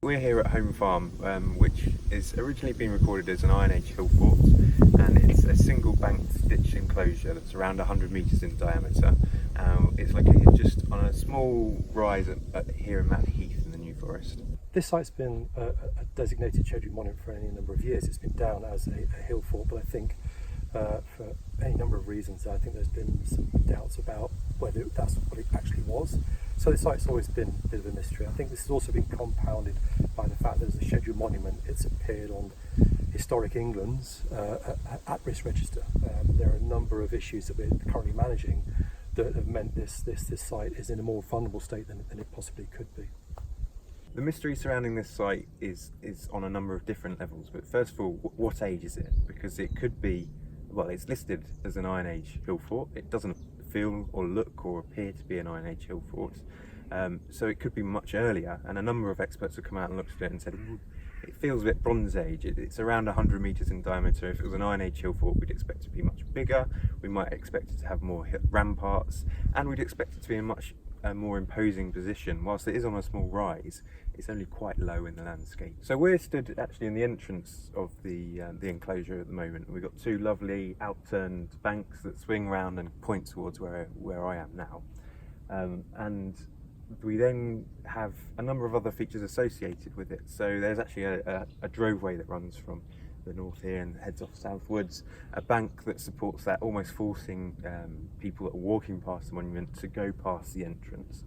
We're here at Home Farm, which is originally been recorded as an Iron Age hill fort, and it's a single banked ditch enclosure that's around 100 metres in diameter. It's located just on a small rise here in Matley Heath in the New Forest. This site's been a designated scheduled monument for any number of years. It's been down as a hill fort, but I think for any number of reasons, I think there's been some doubts about whether that's what it actually was. So the site's always been a bit of a mystery. I think this has also been compounded by the fact that as a scheduled monument, it's appeared on Historic England's at-risk register. There are a number of issues that we're currently managing that have meant this site is in a more vulnerable state than it possibly could be. The mystery surrounding this site is on a number of different levels, but first of all, what age is it? Because it could be, well, it's listed as an Iron Age hill fort. It doesn't feel or look or appear to be an Iron Age hill fort, so it could be much earlier, and a number of experts have come out and looked at it and said it feels a bit Bronze Age. It's around 100 metres in diameter. If it was an Iron Age hill fort, we'd expect it to be much bigger. We might expect it to have more ramparts, and we'd expect it to be in much more imposing position. Whilst it is on a small rise, it's only quite low in the landscape. So we're stood actually in the entrance of the enclosure at the moment. We've got two lovely outturned banks that swing round and point towards where I am now, and we then have a number of other features associated with it. So there's actually a droveway that runs from the north here and heads off southwards, a bank that supports that, almost forcing people that are walking past the monument to go past the entrance.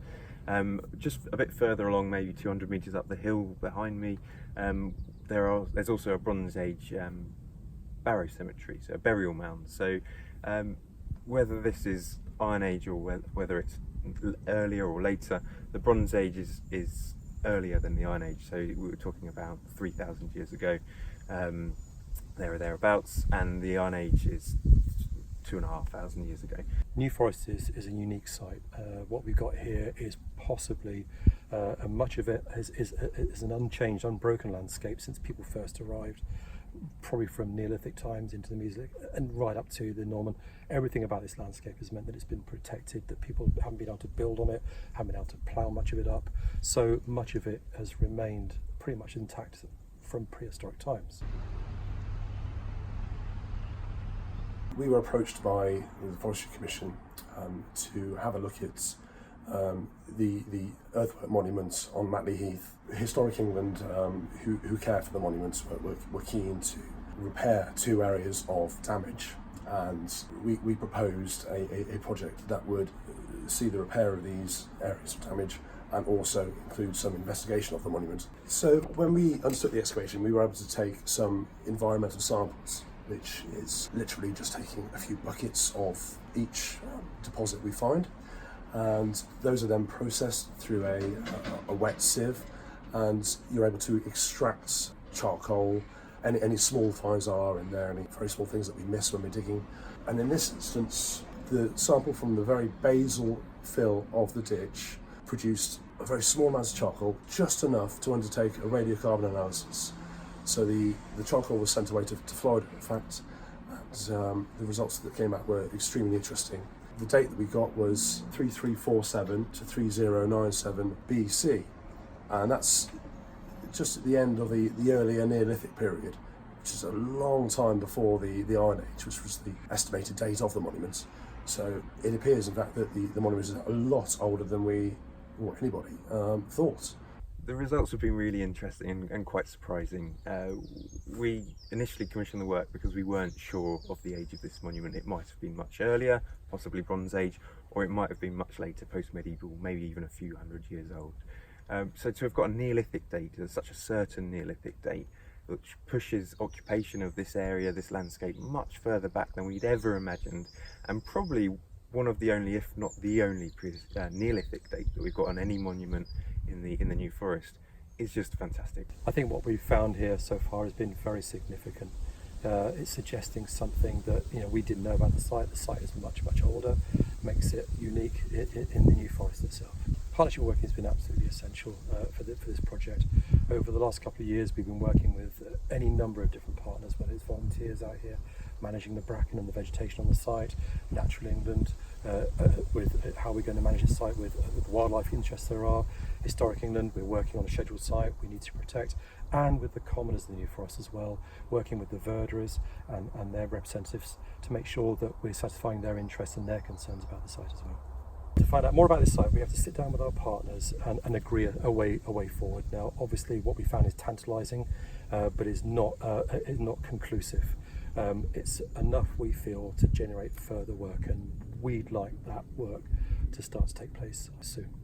Just a bit further along, maybe 200 metres up the hill behind me, there's also a Bronze Age barrow cemetery, so a burial mound. So whether this is Iron Age or whether it's earlier or later, the Bronze Age is earlier than the Iron Age, so we were talking about 3,000 years ago, there or thereabouts, and the Iron Age is 2,500 years ago. New Forest is a unique site. What we've got here is possibly, and much of it is an unchanged, unbroken landscape since people first arrived, probably from Neolithic times into the Mesolithic and right up to the Norman. Everything about this landscape has meant that it's been protected, that people haven't been able to build on it, haven't been able to plough much of it up. So much of it has remained pretty much intact from prehistoric times. We were approached by the Forestry Commission to have a look at the earthwork monuments on Matley Heath. Historic England, who care for the monuments, were keen to repair two areas of damage, and we proposed a project that would see the repair of these areas of damage and also include some investigation of the monument. So when we undertook the excavation, we were able to take some environmental samples, which is literally just taking a few buckets of each deposit we find, and those are then processed through a wet sieve, and you're able to extract charcoal, any small fines are in there, any very small things that we miss when we're digging. And in this instance, the sample from the very basal fill of the ditch produced a very small amount of charcoal, just enough to undertake a radiocarbon analysis. So the charcoal was sent away to Florida, in fact, and the results that came out were extremely interesting. The date that we got was 3347 to 3097 BC, and that's just at the end of the Earlier Neolithic period, which is a long time before the Iron Age, which was the estimated date of the monument. So it appears, in fact, that the monument is a lot older than anybody thought. The results have been really interesting and quite surprising. We initially commissioned the work because we weren't sure of the age of this monument. It might have been much earlier, possibly Bronze Age, or it might have been much later, post-medieval, maybe even a few hundred years old. So to have got a Neolithic date, such a certain Neolithic date, which pushes occupation of this area, this landscape, much further back than we'd ever imagined, and probably one of the only, if not the only, Neolithic date that we've got on any monument in the New Forest, is just fantastic. I think what we've found here so far has been very significant. It's suggesting something that we didn't know about the site. The site is much older, makes it unique in the New Forest itself. Partnership working has been absolutely essential for this project. Over the last couple of years, we've been working with any number of different partners, whether it's volunteers out here managing the bracken and the vegetation on the site, Natural England, with how we're going to manage the site with the wildlife interests there are, Historic England, we're working on a scheduled site we need to protect, and with the commoners in the New Forest as well, working with the verderers and their representatives to make sure that we're satisfying their interests and their concerns about the site as well. To find out more about this site, we have to sit down with our partners and agree a way forward. Now, obviously, what we found is tantalising, but is not conclusive. It's enough, we feel, to generate further work, and we'd like that work to start to take place soon.